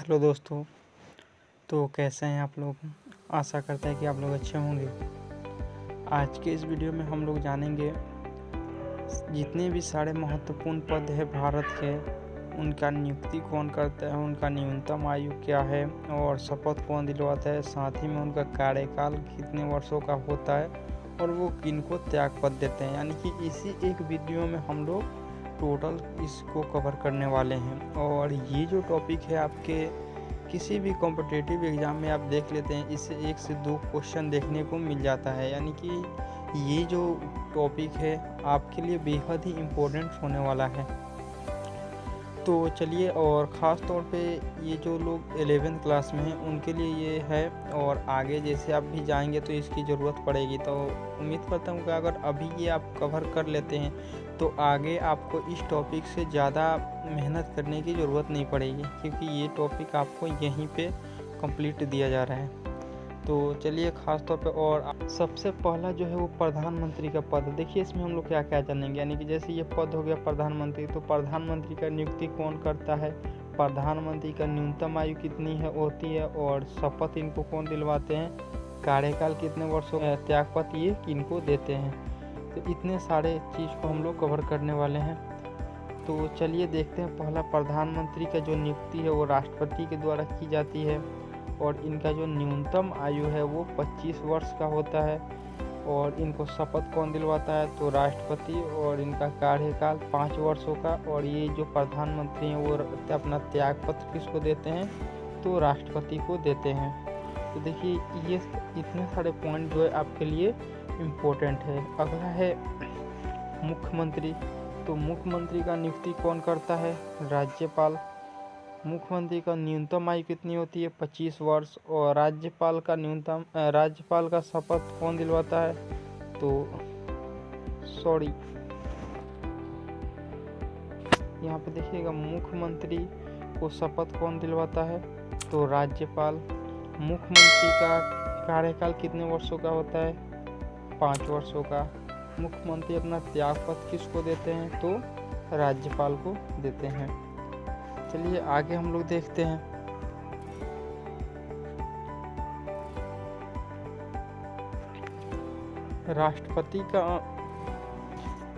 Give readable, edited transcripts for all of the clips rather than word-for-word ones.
Hello दोस्तों। तो कैसे हैं आप लोग। आशा करता है कि आप लोग अच्छे होंगे। आज के इस वीडियो में हम लोग जानेंगे जितने भी सारे महत्वपूर्ण पद है भारत के, उनका नियुक्ति कौन करता है, उनका न्यूनतम आयु क्या है और शपथ कौन दिलवाता है, साथ ही में उनका कार्यकाल कितने वर्षों का होता है और वो किनको त्याग पद देते हैं। यानी कि इसी एक वीडियो में हम लोग टोटल इसको कवर करने वाले हैं। और ये जो टॉपिक है आपके किसी भी कॉम्पिटिटिव एग्ज़ाम में आप देख लेते हैं, इससे 1 से 2 क्वेश्चन देखने को मिल जाता है। यानी कि ये जो टॉपिक है आपके लिए बेहद ही इम्पोर्टेंट होने वाला है। तो चलिए, और ख़ास तौर पे ये जो लोग 11th क्लास में हैं उनके लिए ये है, और आगे जैसे आप भी जाएंगे तो इसकी ज़रूरत पड़ेगी। तो उम्मीद करता हूँ कि अगर अभी ये आप कवर कर लेते हैं तो आगे आपको इस टॉपिक से ज़्यादा मेहनत करने की ज़रूरत नहीं पड़ेगी, क्योंकि ये टॉपिक आपको यहीं पे कंप्लीट दिया जा रहा है। तो चलिए, ख़ास तौर पे और सबसे पहला जो है वो प्रधानमंत्री का पद। देखिए इसमें हम लोग क्या क्या जानेंगे। यानी कि जैसे ये पद हो गया प्रधानमंत्री, तो प्रधानमंत्री का नियुक्ति कौन करता है, प्रधानमंत्री का न्यूनतम आयु कितनी है होती है, और शपथ इनको कौन दिलवाते हैं, कार्यकाल कितने वर्षों, त्यागपत्र ये किनको देते हैं। तो इतने सारे चीज़ को हम लोग कवर करने वाले हैं। तो चलिए देखते हैं। पहला, प्रधानमंत्री का जो नियुक्ति है वो राष्ट्रपति के द्वारा की जाती है, और इनका जो न्यूनतम आयु है वो 25 वर्ष का होता है, और इनको शपथ कौन दिलवाता है, तो राष्ट्रपति, और इनका कार्यकाल 5 वर्षों का। और ये जो प्रधानमंत्री हैं वो अपना त्यागपत्र किसको देते हैं, तो राष्ट्रपति को देते हैं। तो देखिए ये इतने सारे पॉइंट जो है आपके लिए इम्पोर्टेंट है। अगला है मुख्यमंत्री। तो मुख्यमंत्री का नियुक्ति कौन करता है, राज्यपाल। मुख्यमंत्री का न्यूनतम आयु कितनी होती है, 25 वर्ष। और राज्यपाल का शपथ कौन दिलवाता है, तो यहाँ पे देखिएगा, मुख्यमंत्री को शपथ कौन दिलवाता है, तो राज्यपाल। मुख्यमंत्री का कार्यकाल कितने वर्षों का होता है, 5 वर्षों का। मुख्यमंत्री अपना त्यागपत्र किसको देते हैं, तो राज्यपाल को देते हैं। चलिए आगे हम लोग देखते हैं। राष्ट्रपति का,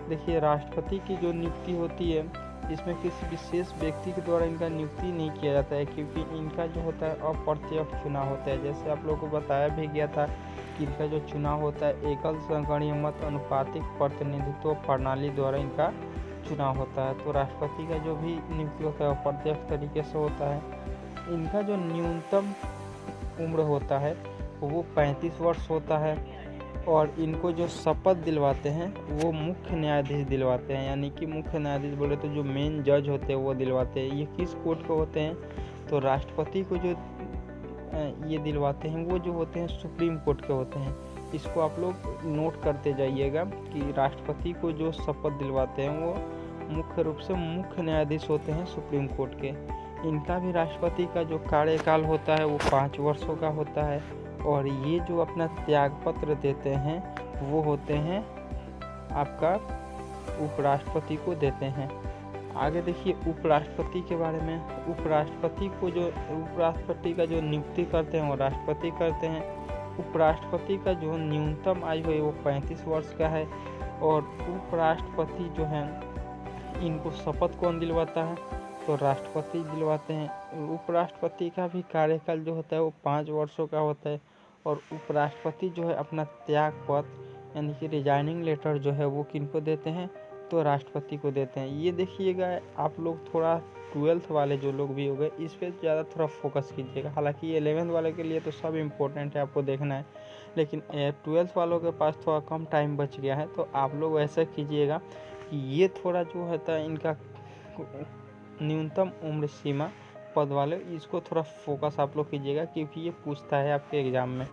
देखिए राष्ट्रपति की जो नियुक्ति होती है इसमें किसी विशेष व्यक्ति के द्वारा इनका नियुक्ति नहीं किया जाता है, क्योंकि इनका जो होता है अप्रत्यक्ष चुनाव होता है। जैसे आप लोगों को बताया भी गया था कि इनका जो चुनाव होता है एकल संगणीय मत अनुपातिक प्रतिनिधित्व प्रणाली द्वारा इनका चुनाव होता है। तो राष्ट्रपति का जो भी नियुक्ति होता है अप्रत्यक्ष तरीके से होता है। इनका जो न्यूनतम उम्र होता है वो 35 वर्ष होता है, और इनको जो शपथ दिलवाते हैं वो मुख्य न्यायाधीश दिलवाते हैं। यानी कि मुख्य न्यायाधीश बोले तो जो मेन जज होते हैं वो दिलवाते हैं। ये किस कोर्ट के होते हैं, तो राष्ट्रपति को जो ये दिलवाते हैं वो जो होते हैं सुप्रीम कोर्ट के होते हैं। इसको आप लोग नोट करते जाइएगा कि राष्ट्रपति को जो शपथ दिलवाते हैं वो मुख्य रूप से मुख्य न्यायाधीश होते हैं सुप्रीम कोर्ट के। इनका भी राष्ट्रपति का जो कार्यकाल होता है वो 5 वर्षों का होता है, और ये जो अपना त्यागपत्र देते हैं वो होते हैं आपका उपराष्ट्रपति को देते हैं। आगे देखिए उपराष्ट्रपति के बारे में। उपराष्ट्रपति का जो नियुक्ति करते हैं वो राष्ट्रपति करते हैं। उपराष्ट्रपति का जो न्यूनतम आयु है वो 35 वर्ष का है, और उपराष्ट्रपति जो है इनको शपथ कौन दिलवाता है, तो राष्ट्रपति दिलवाते हैं। उपराष्ट्रपति का भी कार्यकाल जो होता है वो 5 वर्षों का होता है, और उपराष्ट्रपति जो है अपना त्यागपत्र यानी कि रिजाइनिंग लेटर जो है वो किनको देते हैं, तो राष्ट्रपति को देते हैं। ये देखिएगा आप लोग थोड़ा 12th वाले जो लोग भी हो गए इस पर ज़्यादा थोड़ा फोकस कीजिएगा। हालांकि 11th वाले के लिए तो सब इम्पोर्टेंट है, आपको देखना है, लेकिन 12th वालों के पास थोड़ा कम टाइम बच गया है, तो आप लोग ऐसा कीजिएगा कि ये थोड़ा जो होता है इनका न्यूनतम उम्र सीमा पद वाले, इसको थोड़ा फोकस आप लोग कीजिएगा, क्योंकि ये पूछता है आपके एग्ज़ाम में।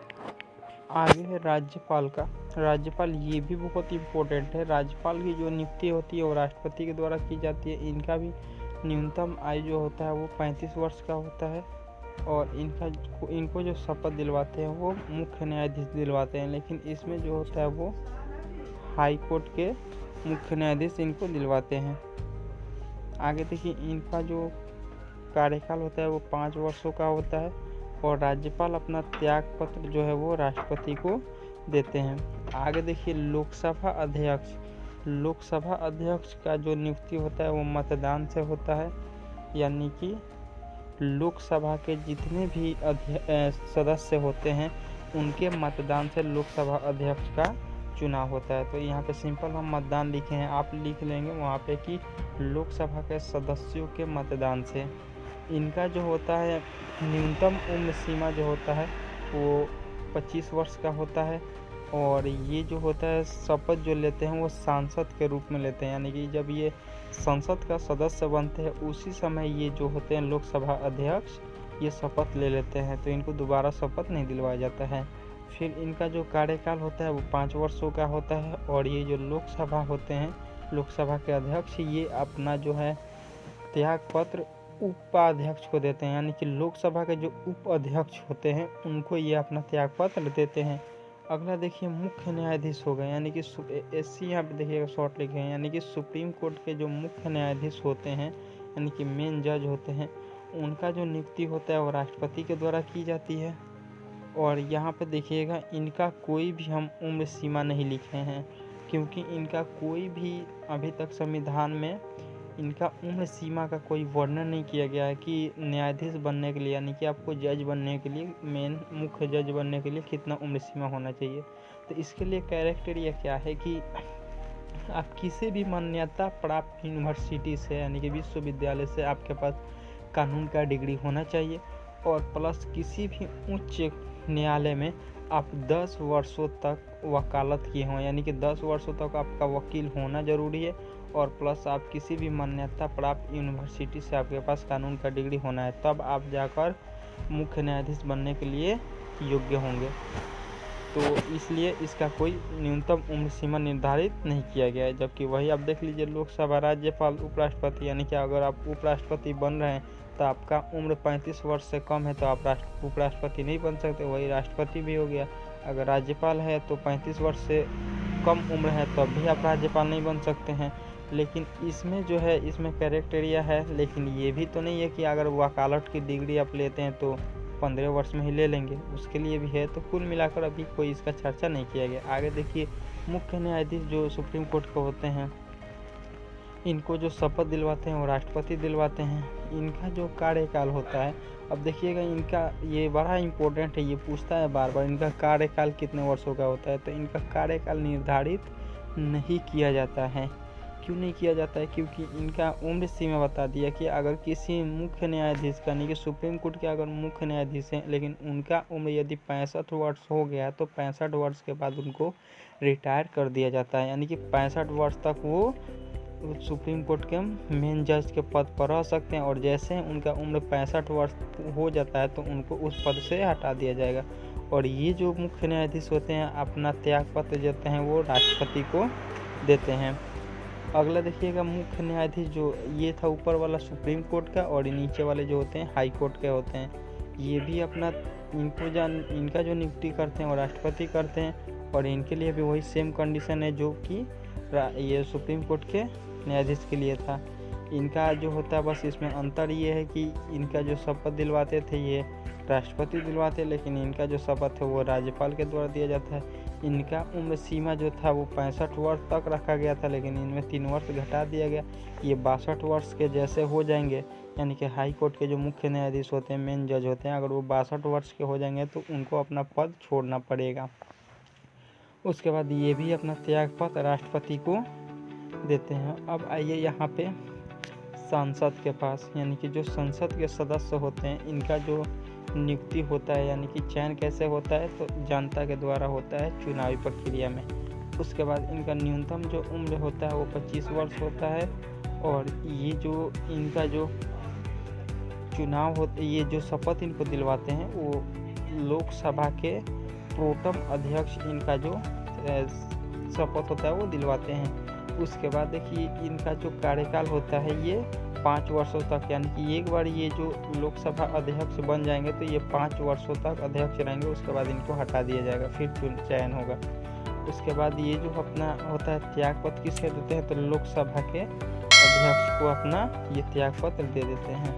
आगे है राज्यपाल का। राज्यपाल ये भी बहुत इम्पोर्टेंट है। राज्यपाल की जो नियुक्ति होती है वो राष्ट्रपति के द्वारा की जाती है। इनका भी न्यूनतम आयु जो होता है वो 35 वर्ष का होता है, और इनको जो शपथ दिलवाते हैं वो मुख्य न्यायाधीश दिलवाते हैं, लेकिन इसमें जो होता है वो हाई कोर्ट के मुख्य न्यायाधीश इनको दिलवाते हैं। आगे देखिए इनका जो कार्यकाल होता है वो 5 वर्षों का होता है और राज्यपाल अपना त्याग पत्र जो है वो राष्ट्रपति को देते हैं। आगे देखिए लोकसभा अध्यक्ष का जो नियुक्ति होता है वो मतदान से होता है, यानी कि लोकसभा के जितने भी सदस्य होते हैं उनके मतदान से लोकसभा अध्यक्ष का चुनाव होता है। तो यहाँ पे सिंपल हम मतदान लिखे हैं, आप लिख लेंगे वहाँ पे कि लोकसभा के सदस्यों के मतदान से। इनका जो होता है न्यूनतम उम्र सीमा जो होता है वो 25 वर्ष का होता है और ये जो होता है शपथ जो लेते हैं वो सांसद के रूप में लेते हैं, यानी कि जब ये संसद का सदस्य बनते हैं उसी समय ये जो होते हैं लोकसभा अध्यक्ष ये शपथ ले लेते हैं, तो इनको दोबारा शपथ नहीं दिलवाया जाता है। फिर इनका जो कार्यकाल होता है वो 5 वर्षों का होता है और ये जो लोकसभा होते हैं लोकसभा के अध्यक्ष ये अपना जो है त्याग पत्र उपाध्यक्ष को देते हैं, यानी कि लोकसभा के जो उप अध्यक्ष होते हैं उनको ये अपना त्याग पत्र देते हैं। अगला देखिए मुख्य न्यायाधीश हो गए, यानी कि एससी यहाँ पे देखिएगा शॉर्ट लिखे हैं, यानी कि सुप्रीम कोर्ट के जो मुख्य न्यायाधीश होते हैं यानी कि मेन जज होते हैं उनका जो नियुक्ति होता है वो राष्ट्रपति के द्वारा की जाती है। और यहाँ पे देखिएगा इनका कोई भी हम उम्र सीमा नहीं लिखे हैं क्योंकि इनका कोई भी अभी तक संविधान में इनका उम्र सीमा का कोई वर्णन नहीं किया गया है कि न्यायाधीश बनने के लिए यानी कि आपको जज बनने के लिए मेन मुख्य जज बनने के लिए कितना उम्र सीमा होना चाहिए। तो इसके लिए कैरेक्टेरिया क्या है कि आप किसी भी मान्यता प्राप्त यूनिवर्सिटी से यानी कि विश्वविद्यालय से आपके पास कानून का डिग्री होना चाहिए और प्लस किसी भी उच्च न्यायालय में आप 10 वर्षों तक वकालत किए हों, यानी कि 10 वर्षों तक आपका वकील होना ज़रूरी है और प्लस आप किसी भी मान्यता प्राप्त यूनिवर्सिटी से आपके पास कानून का डिग्री होना है, तब आप जाकर मुख्य न्यायाधीश बनने के लिए योग्य होंगे। तो इसलिए इसका कोई न्यूनतम उम्र सीमा निर्धारित नहीं किया गया है। जबकि वही आप देख लीजिए लोकसभा, राज्यपाल, उपराष्ट्रपति, यानी कि अगर आप उपराष्ट्रपति बन रहे हैं तो आपका उम्र 35 वर्ष से कम है तो आप उपराष्ट्रपति नहीं बन सकते, वही राष्ट्रपति भी हो गया। अगर राज्यपाल है तो 35 वर्ष से कम उम्र है तो भी आप राज्यपाल नहीं बन सकते हैं। लेकिन इसमें जो है इसमें कैरेक्टेरिया है, लेकिन ये भी तो नहीं है कि अगर वकालत की डिग्री आप लेते हैं तो 15 वर्ष में ही ले लेंगे, उसके लिए भी है। तो कुल मिलाकर अभी कोई इसका चर्चा नहीं किया गया। आगे देखिए मुख्य न्यायाधीश जो सुप्रीम कोर्ट के होते हैं इनको जो शपथ दिलवाते हैं वो राष्ट्रपति दिलवाते हैं। इनका जो कार्यकाल होता है, अब देखिएगा इनका ये बड़ा इम्पोर्टेंट है, ये पूछता है बार बार इनका कार्यकाल कितने वर्षों का होता है। तो इनका कार्यकाल निर्धारित नहीं किया जाता है। क्यों नहीं किया जाता है? क्योंकि इनका उम्र सीमा बता दिया कि अगर किसी मुख्य न्यायाधीश का यानी कि सुप्रीम कोर्ट के अगर मुख्य न्यायाधीश हैं लेकिन उनका उम्र यदि 65 वर्ष हो गया तो 65 वर्ष के बाद उनको रिटायर कर दिया जाता है, यानी कि 65 वर्ष तक वो सुप्रीम कोर्ट के मेन जज के पद पर रह सकते हैं और जैसे ही उनका उम्र 65 वर्ष हो जाता है तो उनको उस पद से हटा दिया जाएगा। और ये जो मुख्य न्यायाधीश होते हैं अपना त्याग पत्र देते हैं वो राष्ट्रपति को देते हैं। अगला देखिएगा मुख्य न्यायाधीश जो ये था ऊपर वाला सुप्रीम कोर्ट का और नीचे वाले जो होते हैं हाई कोर्ट के होते हैं। ये भी अपना इनका जो नियुक्ति करते हैं वो राष्ट्रपति करते हैं और इनके लिए भी वही सेम कंडीशन है जो कि ये सुप्रीम कोर्ट के न्यायाधीश के लिए था। इनका जो होता है बस इसमें अंतर ये है कि इनका जो शपथ दिलवाते थे ये राष्ट्रपति दिलवाते, लेकिन इनका जो शपथ है वो राज्यपाल के द्वारा दिया जाता है। इनका उम्र सीमा जो था वो 65 वर्ष तक रखा गया था, लेकिन इनमें 3 वर्ष घटा दिया गया। ये 62 वर्ष के जैसे हो जाएंगे, यानी कि हाई कोर्ट के जो मुख्य न्यायाधीश होते हैं, मेन जज होते हैं, अगर वो 62 वर्ष के हो जाएंगे तो उनको अपना पद छोड़ना पड़ेगा। उसके बाद ये भी अपना त्याग पत्र राष्ट्रपति को देते हैं। अब आइए यहाँ पे सांसद के पास, यानी कि जो संसद के सदस्य होते हैं इनका जो नियुक्ति होता है यानी कि चयन कैसे होता है तो जनता के द्वारा होता है चुनावी प्रक्रिया में। उसके बाद इनका न्यूनतम जो उम्र होता है वो 25 वर्ष होता है और ये जो इनका जो चुनाव होते ये जो शपथ इनको दिलवाते हैं वो लोकसभा के प्रोटम अध्यक्ष इनका जो शपथ होता है वो दिलवाते हैं। उसके बाद देखिए इनका जो कार्यकाल होता है ये 5 वर्षों तक, यानी कि एक बार ये जो लोकसभा अध्यक्ष बन जाएंगे तो ये 5 वर्षों तक अध्यक्ष रहेंगे। उसके बाद इनको हटा दिया जाएगा, फिर चयन होगा। उसके बाद ये जो अपना होता है त्याग पत्र किसके देते हैं तो लोकसभा के अध्यक्ष को अपना ये त्याग पत्र दे देते हैं।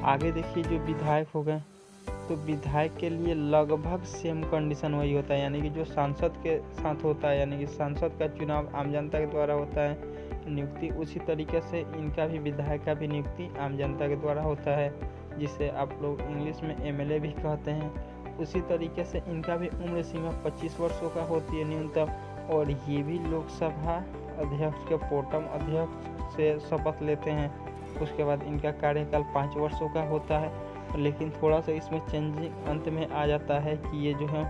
आगे देखिए जो विधायक हो गए, तो विधायक के लिए लगभग सेम कंडीशन वही होता है, यानी कि जो सांसद के साथ होता है, यानी कि सांसद का चुनाव आम जनता के द्वारा होता है नियुक्ति, उसी तरीके से इनका भी विधायक का भी नियुक्ति आम जनता के द्वारा होता है, जिसे आप लोग इंग्लिश में एमएलए भी कहते हैं। उसी तरीके से इनका भी उम्र सीमा 25 वर्षों का होती है न्यूनतम, और ये भी लोकसभा अध्यक्ष के प्रोटेम अध्यक्ष से शपथ लेते हैं। उसके बाद इनका कार्यकाल 5 वर्षों का होता है, लेकिन थोड़ा सा इसमें चेंजिंग अंत में आ जाता है कि ये जो है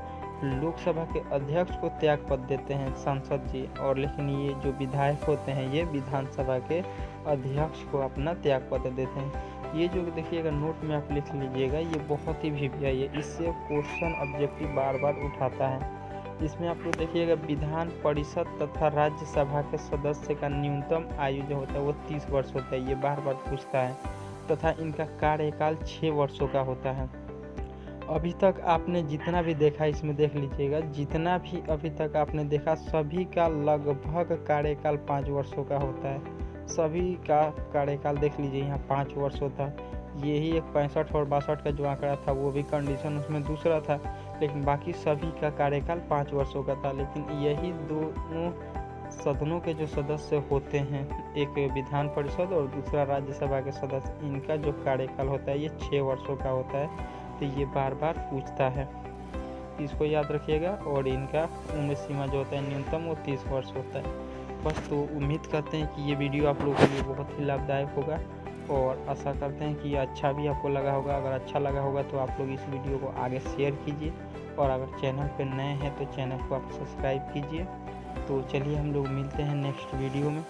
लोकसभा के अध्यक्ष को त्याग पद देते हैं सांसद जी, और लेकिन ये जो विधायक होते हैं ये विधानसभा के अध्यक्ष को अपना त्याग पद देते हैं। ये जो देखिएगा नोट में आप लिख लीजिएगा, ये बहुत ही वीवीआई है, इससे क्वेश्चन ऑब्जेक्टिव बार बार उठाता है। इसमें आप लोग देखिएगा विधान परिषद तथा राज्यसभा के सदस्य का न्यूनतम आयु जो होता है वो 30 वर्ष होता है, ये बार बार पूछता है, तथा इनका कार्यकाल 6 वर्षों का होता है। अभी तक आपने जितना भी देखा इसमें देख लीजिएगा, जितना भी अभी तक आपने देखा सभी का लगभग कार्यकाल 5 वर्षों का होता है। सभी का कार्यकाल देख लीजिए, यहाँ 5 वर्ष होता है। यही एक 65 और 62 का जो आंकड़ा था वो भी कंडीशन उसमें दूसरा था, लेकिन बाकी सभी का कार्यकाल 5 वर्षों का था। लेकिन यही दोनों सदनों के जो सदस्य होते हैं, एक विधान परिषद और दूसरा राज्यसभा के सदस्य, इनका जो कार्यकाल होता है ये 6 वर्षों का होता है। तो ये बार बार पूछता है, इसको याद रखिएगा। और इनका उम्र सीमा जो होता है न्यूनतम वो 30 वर्ष होता है। बस, तो उम्मीद करते हैं कि ये वीडियो आप लोगों के लिए बहुत ही लाभदायक होगा, और आशा करते हैं कि अच्छा भी आपको लगा होगा। अगर अच्छा लगा होगा तो आप लोग इस वीडियो को आगे शेयर कीजिए, और अगर चैनल पर नए हैं तो चैनल को आप सब्सक्राइब कीजिए। तो चलिए हम लोग मिलते हैं नेक्स्ट वीडियो में।